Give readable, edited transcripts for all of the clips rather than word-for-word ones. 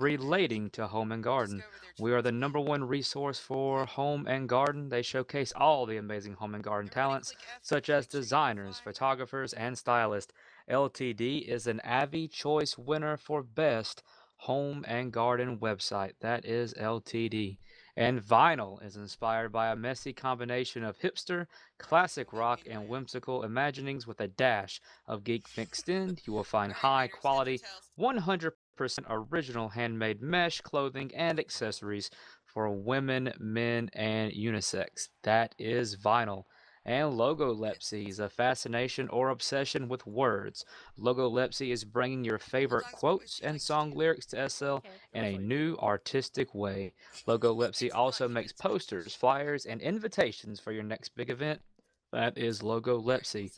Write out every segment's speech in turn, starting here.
relating to home and garden. We are the #1 resource for home and garden. They showcase all the amazing home and garden talents, such as designers, photographers, and stylists. LTD is an Avi Choice winner for Best Home and Garden Website. That is LTD. And Vinyl is inspired by a messy combination of hipster, classic rock, and whimsical imaginings with a dash of geek mixed in. You will find high quality, 100% original handmade mesh clothing and accessories for women, men, and unisex. That is Vinyl. And Logolepsy is a fascination or obsession with words. Logolepsy is bringing your favorite quotes and song lyrics to SL in a new artistic way. Logolepsy also makes posters, flyers, and invitations for your next big event. That is Logolepsy.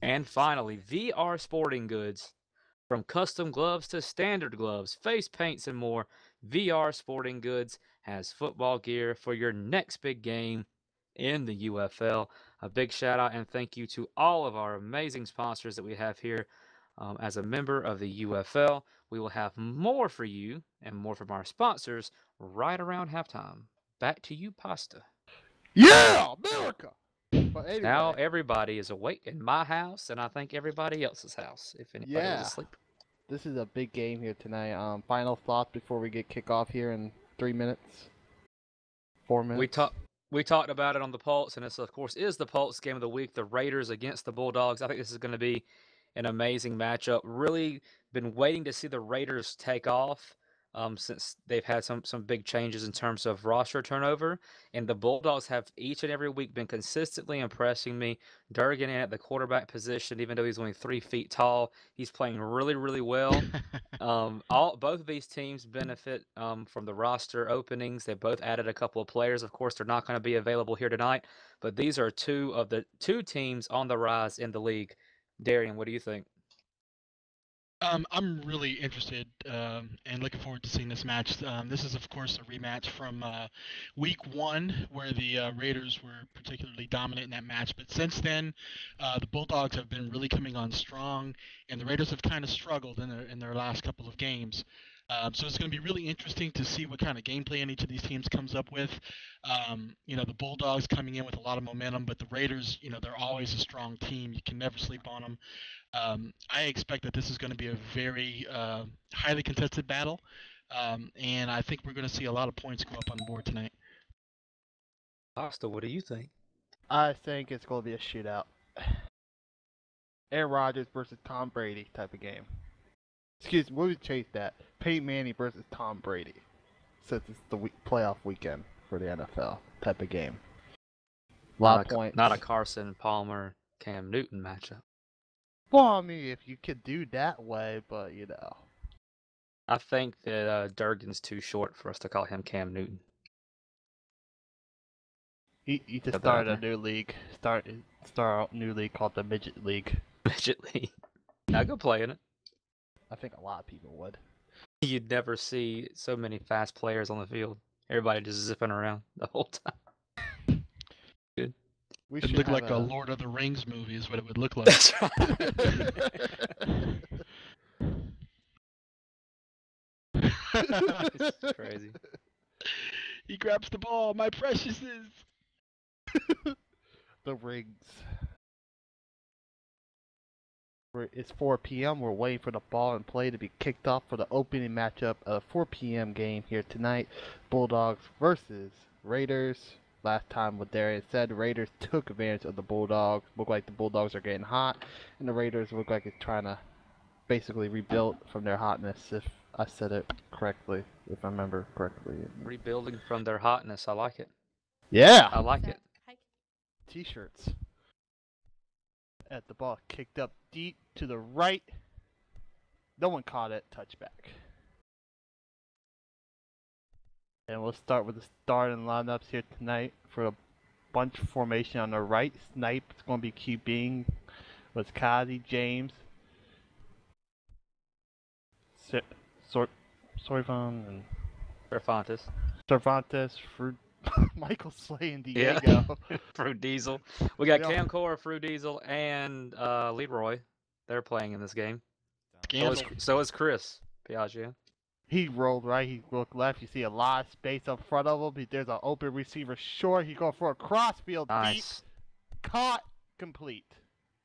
And finally, VR Sporting Goods. From custom gloves to standard gloves, face paints, and more, VR Sporting Goods has football gear for your next big game in the UFL. A big shout out and thank you to all of our amazing sponsors that we have here. As a member of the UFL, we will have more for you and more from our sponsors right around halftime. Back to you, Pasta. Yeah, America. But anyway, Now everybody is awake in my house, and I think everybody else's house, if anybody was asleep. this is a big game here tonight. Final thoughts before we get kickoff here in 3 minutes, 4 minutes. We talked about it on the Pulse, and this, of course, is the Pulse game of the week. The Raiders against the Bulldogs. I think this is going to be an amazing matchup. Really been waiting to see the Raiders take off since they've had some big changes in terms of roster turnover. And the Bulldogs have each and every week been consistently impressing me. Durgan at the quarterback position, even though he's only 3 feet tall, he's playing really, really well. Both of these teams benefit from the roster openings. They both added a couple of players. Of course, they're not going to be available here tonight, but these are two of the two teams on the rise in the league. Darian, what do you think? I'm really interested and looking forward to seeing this match. This is, of course, a rematch from Week 1, where the Raiders were particularly dominant in that match. But since then, the Bulldogs have been really coming on strong, and the Raiders have kind of struggled in their last couple of games. So it's going to be really interesting to see what kind of game plan each of these teams comes up with. The Bulldogs coming in with a lot of momentum, but the Raiders, they're always a strong team. You can never sleep on them. I expect that this is going to be a very highly contested battle, and I think we're going to see a lot of points go up on the board tonight. Pasta, what do you think? I think it's going to be a shootout. Aaron Rodgers versus Tom Brady type of game. Excuse me, we'll chase that. Peyton Manning versus Tom Brady. Since it's the playoff weekend for the NFL type of game. A lot of points. Not a Carson Palmer Cam Newton matchup. Well, I mean, if you could do that way, but I think that Durgan's too short for us to call him Cam Newton. He just started a new league. Start a new league called the Midget League. Midget League. Now go play in it. I think a lot of people would. You'd never see so many fast players on the field. Everybody just zipping around the whole time. Good. It'd look like a Lord of the Rings movie is what it would look like. That's right. It's crazy. He grabs the ball, my preciouses. The rings. It's 4 p.m. We're waiting for the ball and play to be kicked off for the opening matchup of 4 p.m. game here tonight. Bulldogs versus Raiders. Last time what Darian said, the Raiders took advantage of the Bulldogs. Look like the Bulldogs are getting hot, and the Raiders look like it's trying to basically rebuild from their hotness, if I said it correctly, if I remember correctly. Rebuilding from their hotness. I like it. Yeah! I like it. T-shirts. At the ball kicked up deep to the right. No one caught it. Touchback. And we'll start with the starting lineups here tonight for a bunch formation on the right. Snipe is going to be QBing with Kazi, James, Sorvon, and Cervantes, Michael Slay, and Diego. Yeah. Fruit Diesel. We got Cam Core, Fruit Diesel, and Leroy. They're playing in this game. So is Chris Piaget. He rolled right. He looked left. You see a lot of space up front of him. There's an open receiver short. He going for a crossfield deep. Nice. Caught. Complete.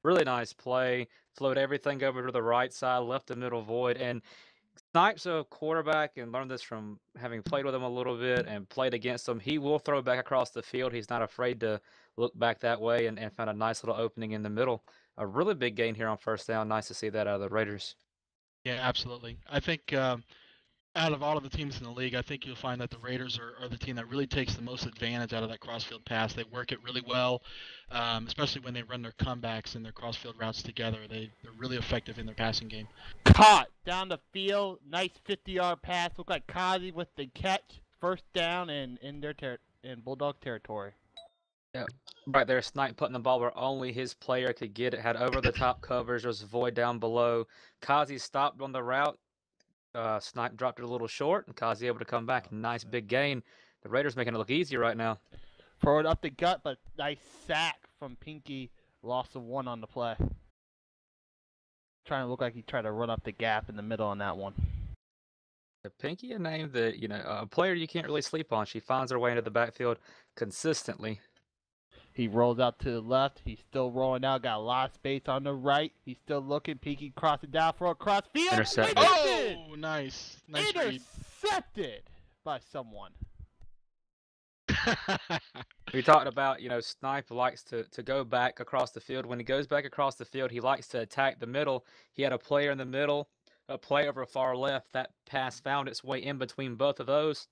Really nice play. Float everything over to the right side, left the middle void. And Snipes a quarterback, and learned this from having played with him a little bit and played against him. He will throw back across the field. He's not afraid to look back that way and found a nice little opening in the middle. A really big gain here on first down. Nice to see that out of the Raiders. Yeah, absolutely. I think out of all of the teams in the league, I think you'll find that the Raiders are the team that really takes the most advantage out of that crossfield pass. They work it really well, especially when they run their comebacks and their crossfield routes together. They're really effective in their passing game. Caught down the field. Nice 50-yard pass. Looked like Kazi with the catch. First down and in Bulldog territory. Yeah, right there, Snipe putting the ball where only his player could get it. Had over-the-top coverage. There was a void down below. Kazi stopped on the route. Snipe dropped it a little short, and Kazi able to come back. Nice big gain. The Raiders making it look easy right now. Throw it up the gut, but nice sack from Pinky. Loss of 1 on the play. Trying to look like he tried to run up the gap in the middle on that one. Pinky, a name that, a player you can't really sleep on. She finds her way into the backfield consistently. He rolls out to the left. He's still rolling out. Got a lot of space on the right. He's still looking. Pinky crossing down for a crossfield. Intercepted. Oh, nice. Nice read. Intercepted by someone. We talked about, Snipe likes to go back across the field. When he goes back across the field, he likes to attack the middle. He had a player in the middle, a player over far left. That pass found its way in between both of those,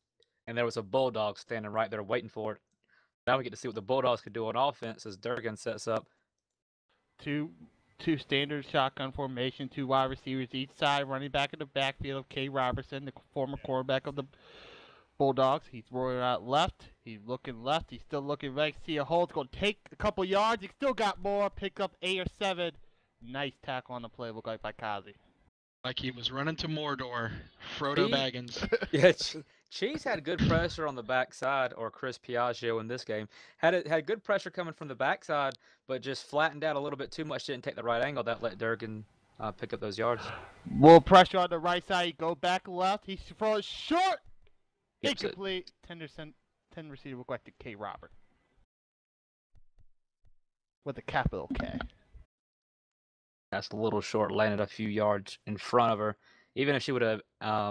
and there was a Bulldog standing right there waiting for it. Now we get to see what the Bulldogs could do on offense as Durgan sets up. Two standard shotgun formation, 2 wide receivers each side, running back in the backfield of K. Robertson, the former quarterback of the Bulldogs. He's rolling out left. He's looking left. He's still looking right. See a hole. It's going to take a couple yards. He still got more. Picked up 8 or 7. Nice tackle on the play. Looked like by Kazi. Like he was running to Mordor. Frodo Baggins. Yeah, Cheese had good pressure on the backside, or Chris Piaggio in this game. Had good pressure coming from the backside, but just flattened out a little bit too much. Didn't take the right angle. That let Durgan pick up those yards. More pressure on the right side. He go back left. He throws short. Gets it. Incomplete. 10 receiver look like the K. Robert. With a capital K. That's a little short, landed a few yards in front of her. Even if she would have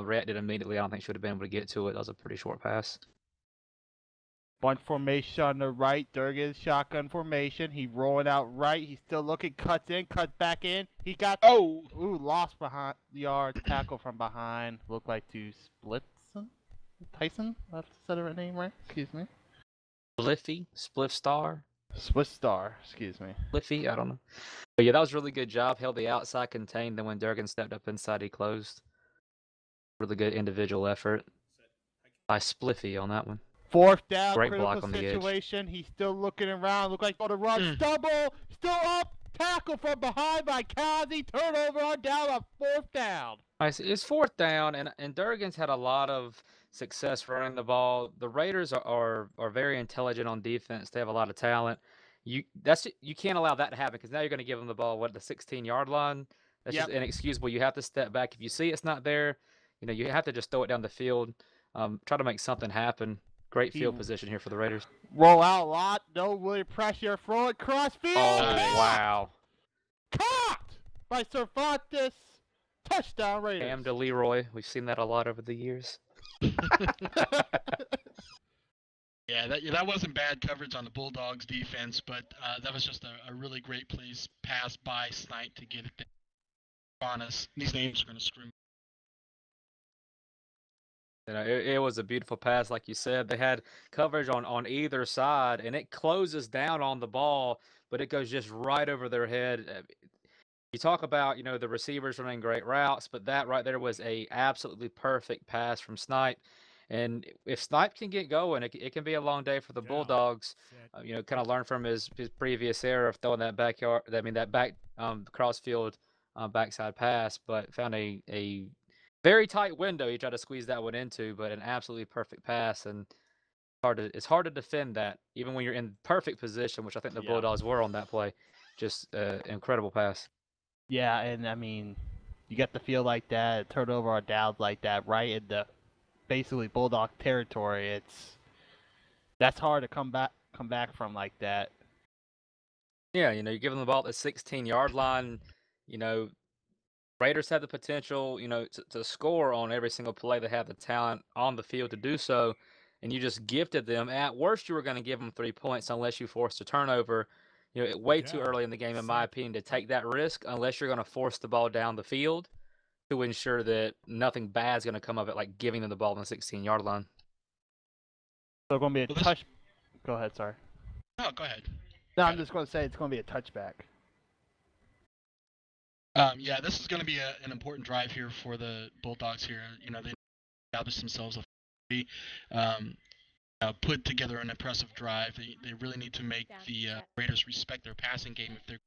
reacted immediately, I don't think she would have been able to get to it. That was a pretty short pass. Bunch formation on the right. Durgan shotgun formation. He rolling out right. He's still looking. Cuts in. Cuts back in. He got. Oh! Ooh, lost behind the yard. Tackle from behind. Looked like to Splitson? Tyson? I said her name right? Excuse me. Spliffy? Spliff Star? Swiss Star. Excuse me. Spliffy? I don't know. But yeah, that was a really good job. Held the outside contained. Then when Durgan stepped up inside, he closed. Really good individual effort by Spliffy on that one. 4th down, Great critical block on the edge. situation. He's still looking around. Look like on the run. Stumble. Still up. Tackle from behind by Kazi. Turnover on down on 4th down. Nice. It's 4th down, and Durgan's had a lot of success running the ball. The Raiders are very intelligent on defense. They have a lot of talent. You can't allow that to happen, because now you're going to give them the ball the 16-yard line. That's just inexcusable. You have to step back. If you see it's not there, you have to just throw it down the field. Try to make something happen. Great field position here for the Raiders. Roll out a lot. No really pressure. Throw it crossfield. Oh, wow. Caught by Cervantes. Touchdown Raiders. Cam DeLeroy. We've seen that a lot over the years. Yeah, that wasn't bad coverage on the Bulldogs defense, but that was just a really great pass by Snipe to get it on us. These names are going to screw me. It was a beautiful pass, like you said. They had coverage on either side, and it closes down on the ball, but it goes just right over their head. You talk about, the receivers running great routes, but that right there was a absolutely perfect pass from Snipe. And if Snipe can get going, it can be a long day for the Bulldogs. Kind of learn from his previous error of throwing that back crossfield backside pass, but found a very tight window he tried to squeeze that one into, but an absolutely perfect pass. And it's hard to defend that, even when you're in perfect position, which I think the Bulldogs were on that play. Just incredible pass. Yeah, and I mean, you get the field like that, a turnover or downs like that, right in the basically Bulldog territory. That's hard to come back from like that. Yeah, you give them the ball at the 16-yard line. Raiders have the potential, to score on every single play. They have the talent on the field to do so, and you just gifted them. At worst, you were going to give them 3 points unless you forced a turnover. Way too early in the game, in my opinion, to take that risk unless you're going to force the ball down the field to ensure that nothing bad is going to come of it, like giving them the ball on the 16-yard line. So going to be a touch. Go ahead, sorry. No, go ahead. No, I'm just going to say it's going to be a touchback. Yeah, this is going to be an important drive here for the Bulldogs here. They established themselves put together an impressive drive. They really need to make the Raiders respect their passing game if they're.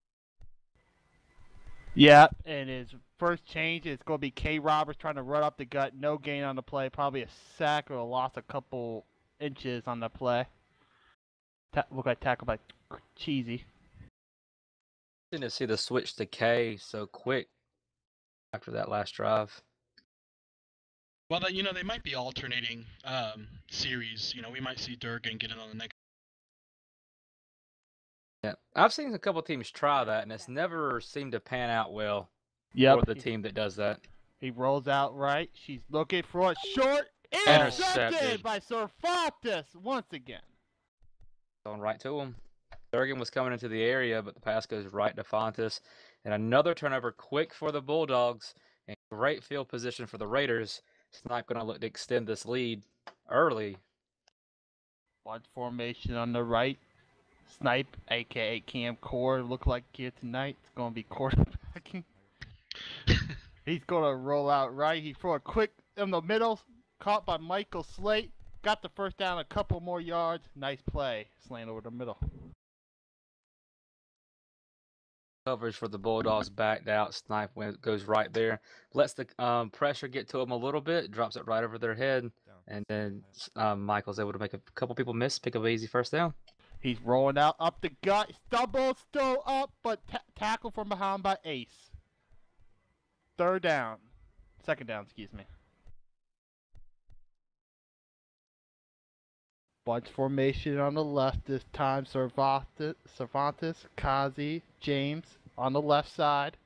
Yeah, and his first change is going to be K. Roberts trying to run up the gut. No gain on the play. Probably a sack or a loss a couple inches on the play. Look like tackled by Cheesy. Didn't see the switch to K so quick after that last drive. Well, they might be alternating series. We might see Durgan get it on the next. Yeah, I've seen a couple teams try that, and it's never seemed to pan out well for the team that does that. He rolls out right. She's looking for a short. Intercepted by Cervantes once again. Going right to him. Durgan was coming into the area, but the pass goes right to Fontes. And another turnover quick for the Bulldogs. And great field position for the Raiders. Snipe going to look to extend this lead early. Bunch formation on the right. Snipe, a.k.a. Cam Core, look like here tonight. It's going to be quarterbacking. He's going to roll out right. He threw a quick in the middle. Caught by Michael Slate. Got the first down, a couple more yards. Nice play. Slant over the middle. Coverage for the Bulldogs backed out. Snipe goes right there. Lets the pressure get to him a little bit. Drops it right over their head. And then Michael's able to make a couple people miss. Pick up an easy first down. He's rolling out up the gut. Stumble still up, but tackle from behind by Ace. Second down, excuse me. Bunch formation on the left this time. Cervantes, Kazi, James on the left side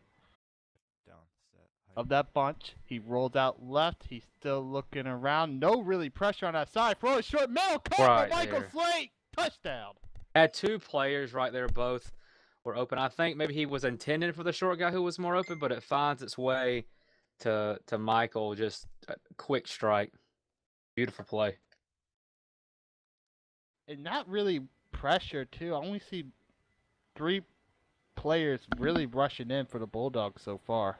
of that bunch. He rolls out left. He's still looking around. No really pressure on that side. Throw a short middle. Caught by Michael Slate. Touchdown. Had two players right there. Both were open. I think maybe he was intended for the short guy who was more open, but it finds its way to Michael. Just a quick strike. Beautiful play. And not really pressure, too. I only see 3 players really rushing in for the Bulldogs so far.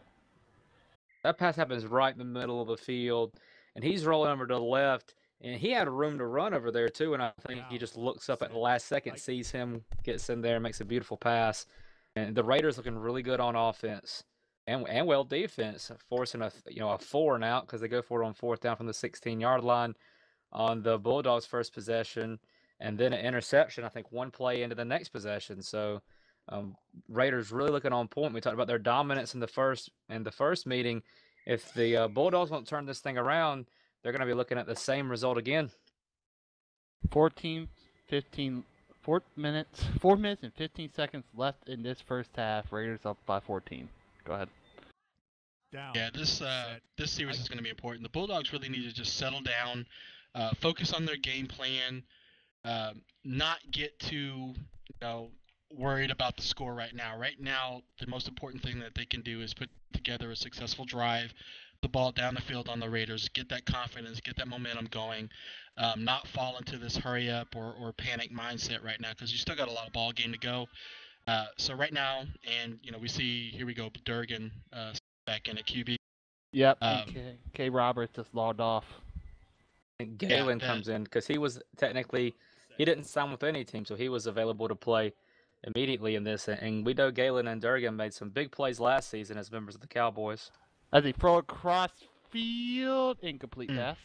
That pass happens right in the middle of the field, and he's rolling over to the left, and he had room to run over there, too, and I think he just looks up at the last second, sees him, gets in there, makes a beautiful pass. And the Raiders looking really good on offense and well defense, forcing a 4 and out because they go for it on 4th down from the 16-yard line on the Bulldogs' first possession. And then an interception, I think, one play into the next possession. So Raiders really looking on point. We talked about their dominance in the first meeting. If the Bulldogs won't turn this thing around, they're going to be looking at the same result again. 4 minutes and 15 seconds left in this first half. Raiders up by 14. Go ahead. Yeah, this series is going to be important. The Bulldogs really need to just settle down, focus on their game plan. Not get too worried about the score right now. Right now, the most important thing that they can do is put together a successful drive, the ball down the field on the Raiders, get that confidence, get that momentum going, not fall into this hurry up or panic mindset right now because you still got a lot of ball game to go. So right now, and we see, here we go, Durgan back in at QB. Yep, K. Roberts just logged off. And Galen comes in because he was technically, he didn't sign with any team, so he was available to play immediately in this. And we know Galen and Durgan made some big plays last season as members of the Cowboys. As he throw across field, incomplete pass.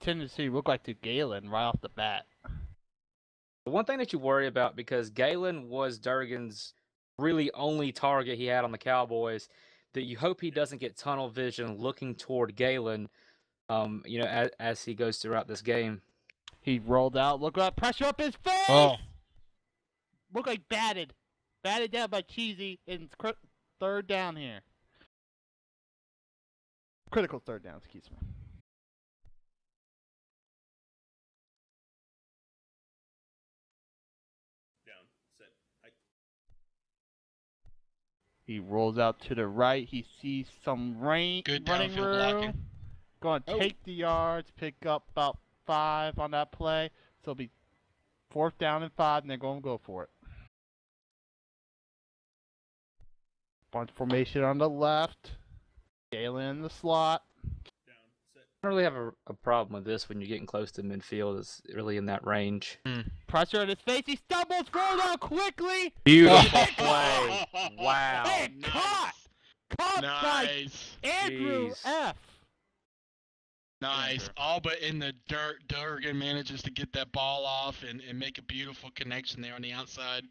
Tennessee looked like to Galen right off the bat. The one thing that you worry about, because Galen was Durgan's really only target he had on the Cowboys. That you hope he doesn't get tunnel vision looking toward Galen, as he goes throughout this game. He rolled out. Look at that pressure up his face. Oh. Look like batted down by Cheesy. And it's third down here. Critical third down, excuse me. He rolls out to the right. He sees some Good running downfield room. blocking. Going to take the yards, pick up about 5 on that play. So it'll be 4th down and 5, and they're going to go for it. Bunch formation on the left. Galen in the slot. I don't really have a problem with this when you're getting close to midfield. It's really in that range. Pressure in his face. He stumbles, rolls out quickly. Beautiful play. Wow. Hey, Nice. Caught Nice. by Andrew Jeez. F. Nice. Denver. All but in the dirt. Durgan manages to get that ball off and make a beautiful connection there on the outside.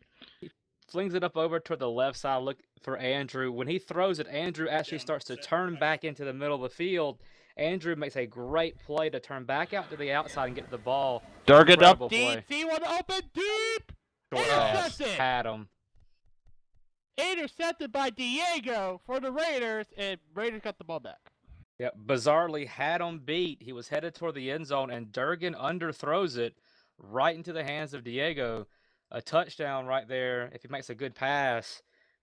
Flings it up over toward the left side. Look for Andrew. When he throws it, Andrew actually starts to turn back into the middle of the field. Andrew makes a great play to turn back out to the outside and get to the ball. Durgan Incredible up deep. play. See one open deep. Short pass. Intercepted. Had him. Intercepted by Diego for the Raiders, and Raiders got the ball back. Yep, bizarrely had him beat. He was headed toward the end zone, and Durgan underthrows it right into the hands of Diego. A touchdown right there. If he makes a good pass,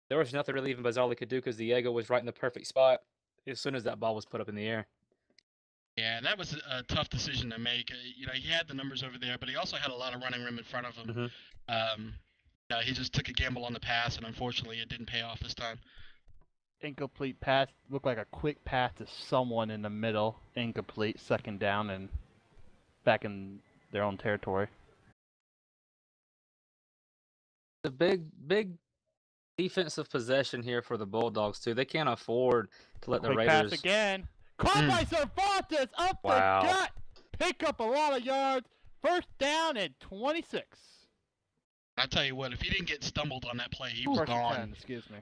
there was nothing really even bizarrely could do because Diego was right in the perfect spot as soon as that ball was put up in the air. Yeah, that was a tough decision to make. He had the numbers over there, but he also had a lot of running room in front of him. He just took a gamble on the pass, and unfortunately, it didn't pay off this time. Incomplete pass. Looked like a quick pass to someone in the middle. Incomplete. 2nd down and back in their own territory. The big defensive possession here for the Bulldogs, too. They can't afford to let the Quick Raiders... pass again. Caught by Cervantes up Wow. the gut. Pick up a lot of yards. 1st down and 26. I tell you what, if he didn't get stumbled on that play, he was 1st and gone. 10, excuse me.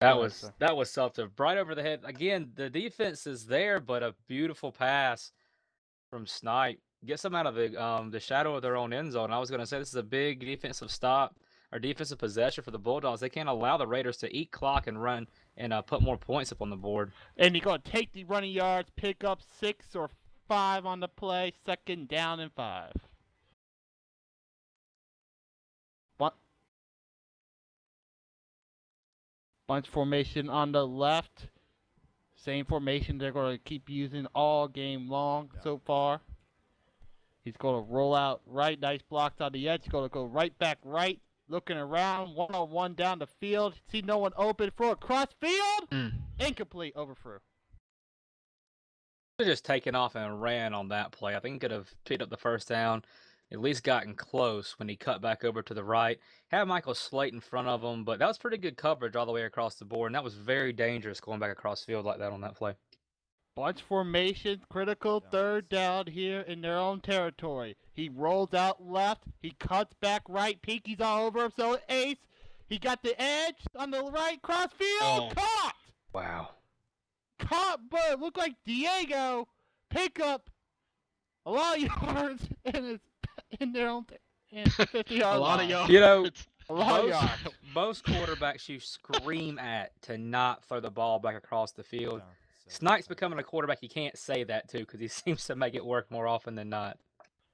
That Go was ahead, sir. that was something right over the head. Again, the defense is there, but a beautiful pass from Snipe gets them out of the shadow of their own end zone. I was going to say this is a big defensive stop or defensive possession for the Bulldogs. They can't allow the Raiders to eat clock and run and put more points up on the board. And you're going to take the running yards, pick up 6 or 5 on the play. 2nd down and 5. Bunch formation on the left. Same formation they're going to keep using all game long so far. He's going to roll out right. Nice blocks on the edge. He's going to go right back right. Looking around. One-on-one down the field. See no one open. Throw across field. Incomplete. Overthrow. Could have just taken off and ran on that play. I think he could have picked up the 1st down, at least gotten close when he cut back over to the right. Had Michael Slate in front of him, but that was pretty good coverage all the way across the board, and that was very dangerous going back across field like that on that play. Bunch formation, critical 3rd down here in their own territory. He rolls out left. He cuts back right. Pinky's all over him, so Ace. He got the edge on the right. Cross field. Caught. Wow. Caught, but it looked like Diego pick up a lot of yards in their own 50-yard A lot line. of yards. You know, A lot of yards. most quarterbacks you scream at to not throw the ball back across the field. Snipe's becoming a quarterback you can't say that to because he seems to make it work more often than not.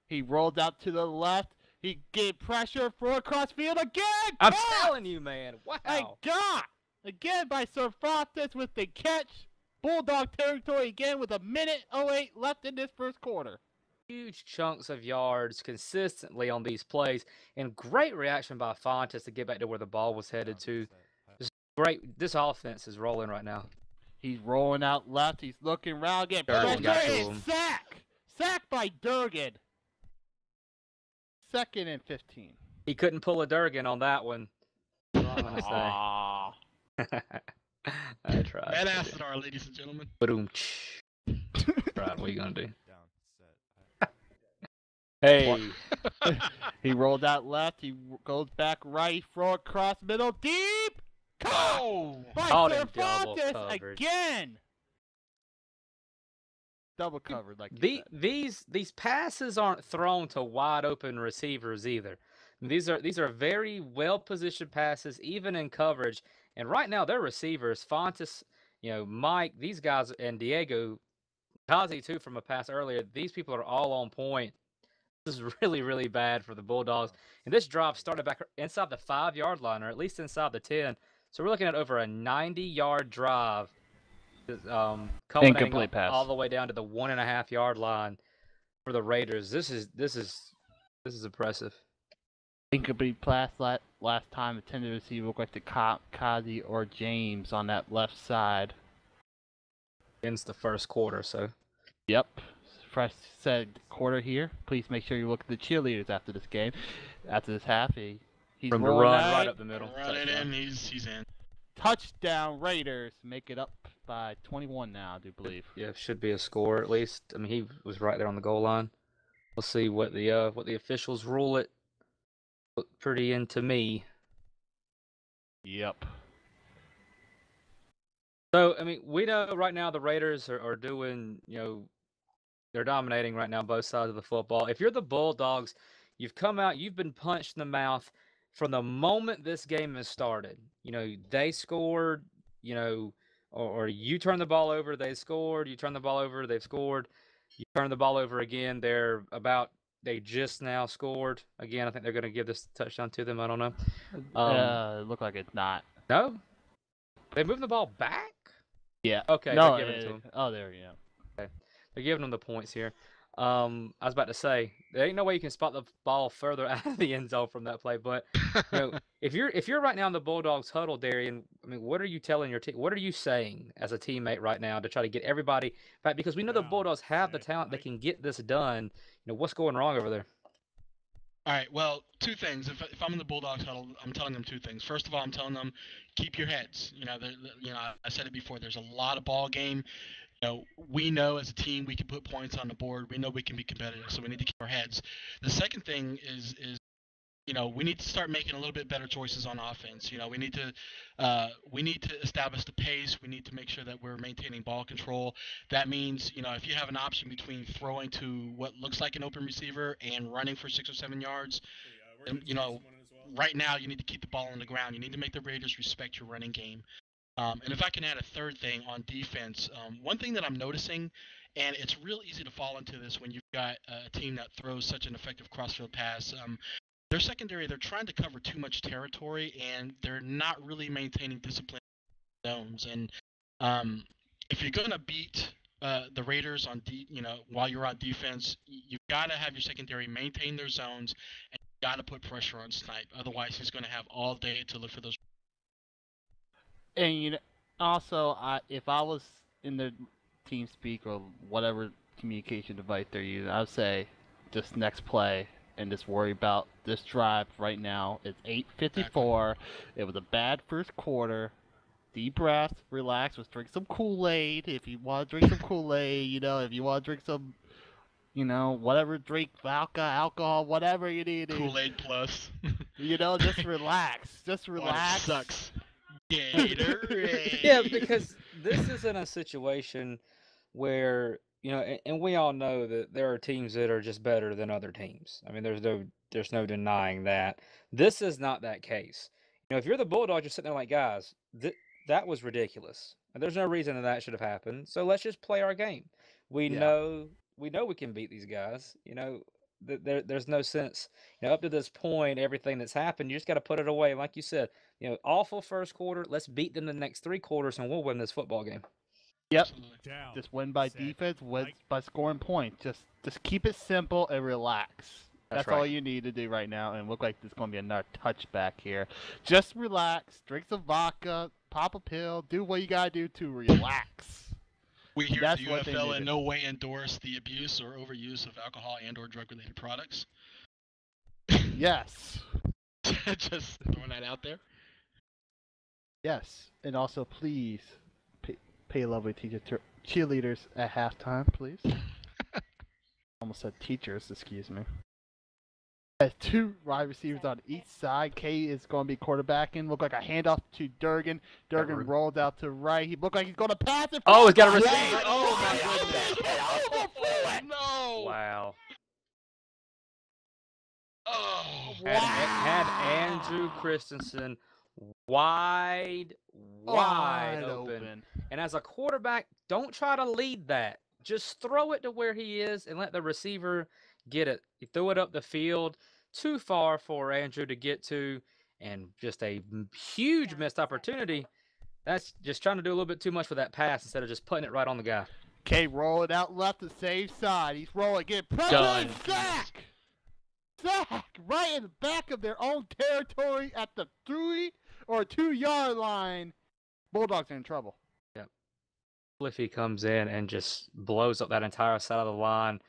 He rolled out to the left. He gave pressure for across field again. I'm Caught! telling you, man. Wow. I got again by Cervantes with the catch. Bulldog territory again with 1:08 left in this 1st quarter. Huge chunks of yards consistently on these plays, and great reaction by Fontes to get back to where the ball was headed to. Just great. This offense is rolling right now. He's rolling out left. He's looking around again. Durgan got to Pressure him. and sack by Durgan. 2nd and 15. He couldn't pull a Durgan on that one. That's all I'm gonna Aw. say. I tried. Bad Asadar, ladies and gentlemen. Boom. Right, what are you gonna do? Hey, He rolled out left. He goes back right. Throw across middle. Deep. Caught Oh! by caught in double Cervantes coverage. again. Double covered, like you said. These passes aren't thrown to wide open receivers either. These are very well positioned passes, even in coverage. And right now, their receivers, Fontes, Mike, these guys, and Diego, Kazi too from a pass earlier. These people are all on point. This is really, really bad for the Bulldogs. And this drive started back inside the 5-yard line, or at least inside the 10. So we're looking at over a 90-yard drive, culminating Incomplete pass. all the way down to the 1.5-yard line for the Raiders. This is impressive. Incomplete pass last time. Intended receiver looked like the Kazi or James on that left side. Ends the first quarter, so. Yep. Fresh said quarter here. Please make sure you look at the cheerleaders after this game. After this half, he's From the rolling run out. right up the middle. Run it Touchdown. in, he's in. Touchdown Raiders. Make it up by 21 now, I do believe. Yeah, should be a score at least. I mean, he was right there on the goal line. We'll see what the officials rule it. Looked pretty into me. Yep. So, I mean, we know right now the Raiders are doing, they're dominating right now both sides of the football. If you're the Bulldogs, you've come out, you've been punched in the mouth from the moment this game has started. They scored, or you turn the ball over, they scored. You turn the ball over, they've scored. You turn the ball over again, they just now scored. Again, I think they're going to give this touchdown to them. I don't know. It looked like it's not. No? They moved the ball back? Yeah. Okay, No, they're giving it to him. Oh, there you go. Okay. They're giving them the points here. I was about to say there ain't no way you can spot the ball further out of the end zone from that play. But if you're right now in the Bulldogs huddle, Darian, I mean, what are you telling your team? What are you saying as a teammate right now to try to get everybody back? Because we know the Bulldogs have the talent; they can get this done. What's going wrong over there? All right, well, two things. If I'm in the Bulldogs huddle, I'm telling them two things. First of all, I'm telling them keep your heads. I said it before. There's a lot of ball game. We know as a team we can put points on the board. We know we can be competitive, so we need to keep our heads. The second thing is we need to start making a little bit better choices on offense. We need to establish the pace. We need to make sure that we're maintaining ball control. That means, if you have an option between throwing to what looks like an open receiver and running for 6 or 7 yards, right now you need to keep the ball on the ground. You need to make the Raiders respect your running game. And if I can add a third thing on defense, one thing that I'm noticing, and it's real easy to fall into this when you've got a team that throws such an effective crossfield pass. Their secondary, they're trying to cover too much territory, and they're not really maintaining discipline zones. And if you're going to beat the Raiders while you're on defense, you've got to have your secondary maintain their zones, and you've got to put pressure on Snipe. Otherwise, he's going to have all day to look for those. And also, if I was in the team speak or whatever communication device they're using, I'd say just next play and just worry about this drive right now. It's 8:54. It was a bad first quarter. Deep breath, relax. Let's drink some Kool-Aid. If you want to drink some Kool-Aid, if you want to drink some, whatever drink, alcohol, whatever you need. Kool-Aid Plus. Just relax. Just relax. Sucks. Gatorade. Yeah, because this isn't a situation where and we all know that there are teams that are just better than other teams. I mean, there's no denying that. This is not that case. If you're the Bulldogs, you're sitting there like, guys, that was ridiculous. And there's no reason that should have happened. So let's just play our game. We know we can beat these guys. There's no sense. Up to this point, everything that's happened, you just got to put it away. Like you said, awful first quarter. Let's beat them the next 3 quarters, and we'll win this football game. Yep. Just win by defense, win by scoring points. Just keep it simple and relax. That's right. all you need to do right now, and look like there's going to be another touchback here. Just relax, drink some vodka, pop a pill, do what you got to do to relax. We here at the UFL in no way endorse the abuse or overuse of alcohol and or drug-related products. Yes. Just throwing that out there. Yes, and also please pay lovely cheerleaders at halftime, please. Almost said teachers, excuse me. Has two wide receivers on each side. K is going to be quarterbacking. Look like a handoff to Durgan. Durgan rolls out to right. He looked like he's going to pass it. Oh, he's got a receiver. Oh my goodness! No! Wow. Oh! Had Andrew Christensen wide open. And as a quarterback, don't try to lead that. Just throw it to where he is and let the receiver get it. He threw it up the field too far for Andrew to get to, and just a huge missed opportunity. That's just trying to do a little bit too much with that pass instead of just putting it right on the guy. K roll it out left to save side. He's rolling. Get pressure. Done. Sack! Sack! Right in the back of their own territory at the 3 or 2 yard line. Bulldogs are in trouble. Yep. Cliffy comes in and just blows up that entire side of the line.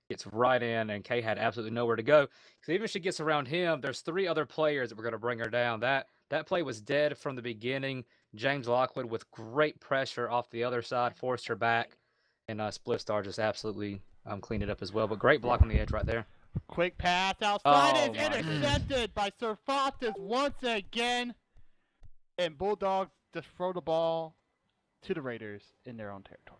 Gets right in, and Kay had absolutely nowhere to go. Because even if she gets around him, there's 3 other players that were going to bring her down. That play was dead from the beginning. James Lockwood, with great pressure off the other side, forced her back. And Split Star just absolutely cleaned it up as well. But great block on the edge right there. Quick pass outside is my intercepted by Cervantes once again. And Bulldogs just throw the ball to the Raiders in their own territory.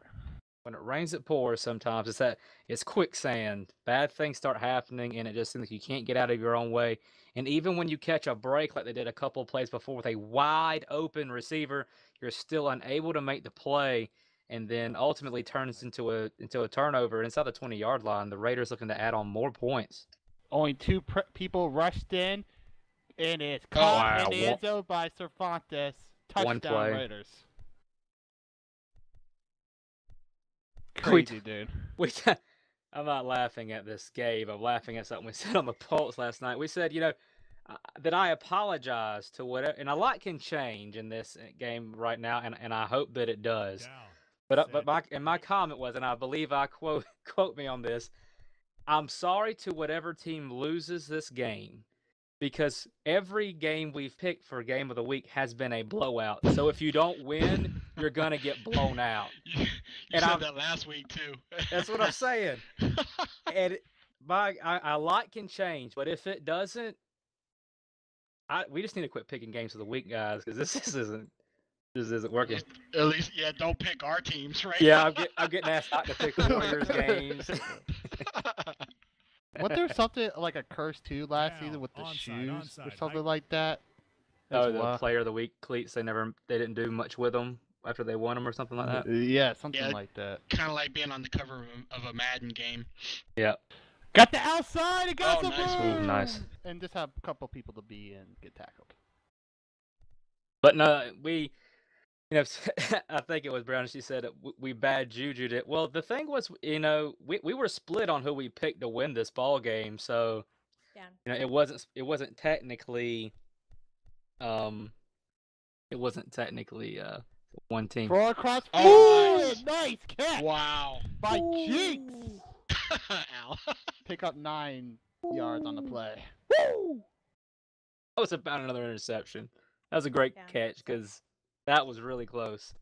When it rains, it pours sometimes. It's quicksand. Bad things start happening, and it just seems like you can't get out of your own way. And even when you catch a break like they did a couple of plays before with a wide open receiver, you're still unable to make the play, and then ultimately turns into a turnover inside the 20-yard line. The Raiders looking to add on more points. Only 2 people rushed in, and it's caught in the end zone by Cervantes. Touchdown Raiders. Crazy, dude. I'm not laughing at this, Gabe. I'm laughing at something we said on the Pulse last night. We said, that I apologize to whatever, and a lot can change in this game right now, and I hope that it does. But my comment was, and I believe I quote me on this, I'm sorry to whatever team loses this game, because every game we've picked for Game of the Week has been a blowout. So if you don't win, you're going to get blown out. You said that last week, too. That's what I'm saying. And a lot can change, but if it doesn't, we just need to quit picking games of the week, guys, because this isn't working. At least, don't pick our teams, right? Yeah, I'm getting asked not to pick the Warriors games. Wasn't there something like a curse too last season with the shoes or something like that? The Player of the Week cleats. They didn't do much with them after they won them or something like that. Yeah, something like that. Kind of like being on the cover of a Madden game. Yeah. Got the outside. It got the nice. boom. Nice. And just have a couple people to be and get tackled. But no, I think it was Brown. She said we bad juju'd it. Well, the thing was, we were split on who we picked to win this ball game. So, it wasn't technically, one team. Throw across. Oh, nice catch. Wow. By Jinx. Ow. Pick up 9 yards on the play. Woo! That was about another interception. That was a great catch because that was really close.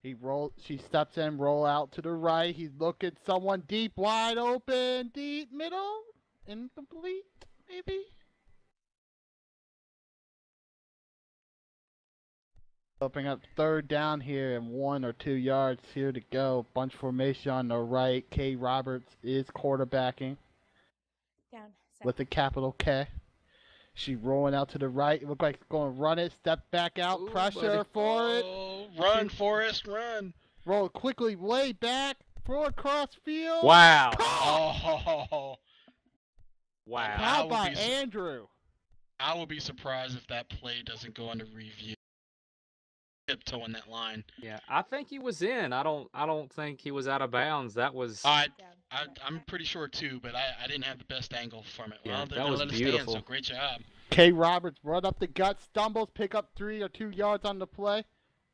She steps in, roll out to the right. He's looking someone deep, wide open, deep middle, incomplete, maybe. Opening up 3rd down here and 1 or 2 yards here to go. Bunch formation on the right. K. Roberts is quarterbacking. With a capital K. She rolling out to the right. It looks like it's going to run it. Step back out. Pressure for it. Run, Forrest, run. Roll quickly, way back. Throw across field. Wow. Oh. Wow. How by Andrew? I will be surprised if that play doesn't go under review. Tiptoeing that line. Yeah, I think he was in. I don't think he was out of bounds. That was. I'm pretty sure too, but I didn't have the best angle from it. Yeah, Well, that was beautiful. So great job. K. Roberts run up the gut, stumbles, pick up 3 or 2 yards on the play.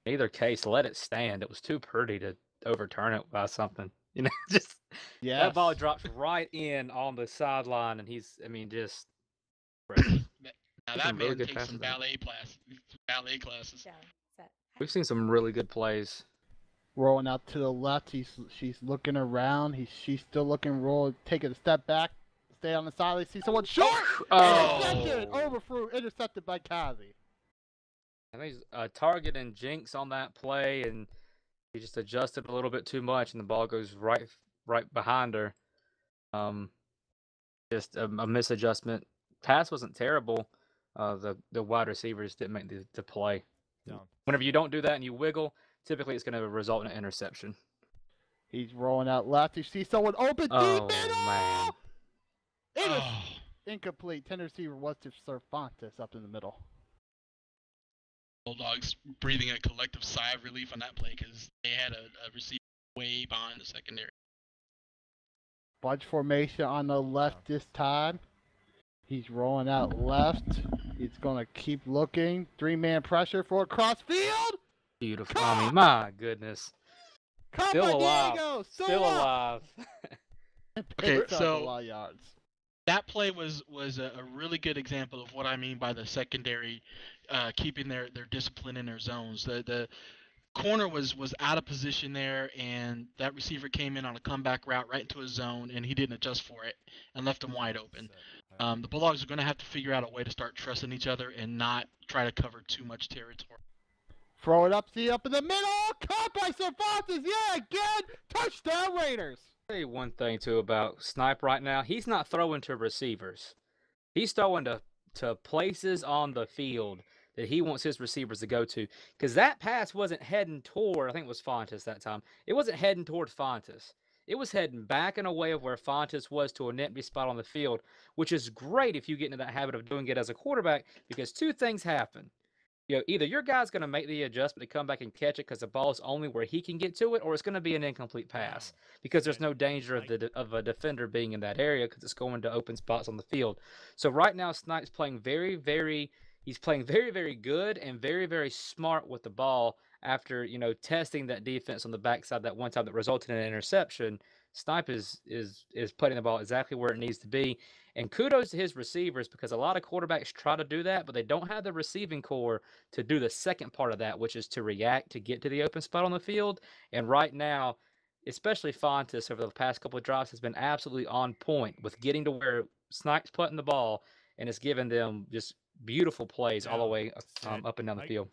In either case, let it stand. It was too pretty to overturn it by something. Just that ball drops right in on the sideline, and just. Now that man takes some ballet classes. We've seen some really good plays. Rolling out to the left, she's looking around. She's still looking. Taking a step back, stay on the side. They see someone short. Intercepted. Overthrew. Intercepted by Kazi. I think he's targeting Jinx on that play, and he just adjusted a little bit too much, and the ball goes right behind her. Just a misadjustment. Pass wasn't terrible. The wide receivers didn't make the play. No. Whenever you don't do that and you wiggle, typically it's going to result in an interception. He's rolling out left. You see someone open deep middle. Man. It is incomplete. Tender receiver was to Cervantes up in the middle. Bulldogs breathing a collective sigh of relief on that play because they had a receiver way behind the secondary. Bunch formation on the left this time. He's rolling out left. He's going to keep looking. 3-man pressure for a cross field. Beautiful. I mean, my goodness. Still alive. Diego. Still alive. Okay, so a lot of yards. That play was a really good example of what I mean by the secondary keeping their discipline in their zones. The corner was out of position there, and that receiver came in on a comeback route right into his zone, and he didn't adjust for it and left him wide open. The Bulldogs are going to have to figure out a way to start trusting each other and not try to cover too much territory. Throw it up, see up in the middle. Caught by Cervantes. Yeah, again. Touchdown Raiders. I'll tell you one thing, too, about Snipe right now. He's not throwing to receivers. He's throwing to places on the field that he wants his receivers to go to. Because that pass wasn't heading toward, I think it was Fontes that time. It wasn't heading toward Fontes. It was heading back and away of where Fontes was to an empty spot on the field, which is great if you get into that habit of doing it as a quarterback, because two things happen. Either your guy's going to make the adjustment to come back and catch it because the ball's only where he can get to it, or it's going to be an incomplete pass because there's no danger of a defender being in that area because it's going to open spots on the field. So right now, Snipe's playing very, very good and very, very smart with the ball after, testing that defense on the backside that one time that resulted in an interception. Snipe is putting the ball exactly where it needs to be. And kudos to his receivers because a lot of quarterbacks try to do that, but they don't have the receiving core to do the second part of that, which is to react to get to the open spot on the field. And right now, especially Fontes over the past couple of drives has been absolutely on point with getting to where Snipe's putting the ball, and it's giving them just beautiful plays all the way up and down the field.